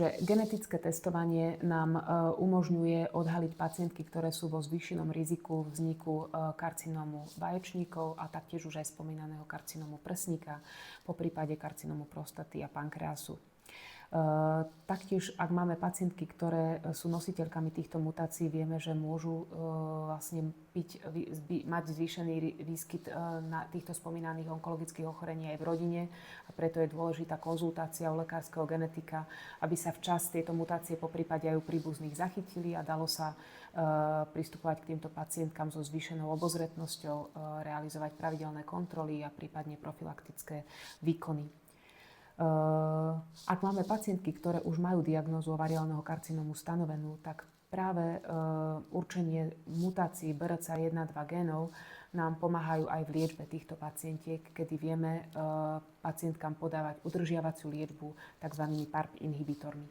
Genetické testovanie nám umožňuje odhaliť pacientky, ktoré sú vo zvýšenom riziku vzniku karcinómu vaječníkov a taktiež už aj spomínaného karcinómu prsníka, po prípade karcinómu prostaty a pankreasu. Taktiež, ak máme pacientky, ktoré sú nositeľkami týchto mutácií, vieme, že môžu vlastne mať zvýšený výskyt na týchto spomínaných onkologických ochorení aj v rodine a preto je dôležitá konzultácia u lekárskeho genetika, aby sa včas tieto mutácie po prípade aj u príbuzných zachytili a dalo sa pristupovať k týmto pacientkám so zvýšenou obozretnosťou, realizovať pravidelné kontroly a prípadne profilaktické výkony. Ak máme pacientky, ktoré už majú diagnózu ovariálneho karcinómu stanovenú, tak práve určenie mutácií BRCA1-2 génov nám pomáhajú aj v liečbe týchto pacientiek, kedy vieme pacientkám podávať udržiavaciu liečbu tzv. PARP inhibitormi.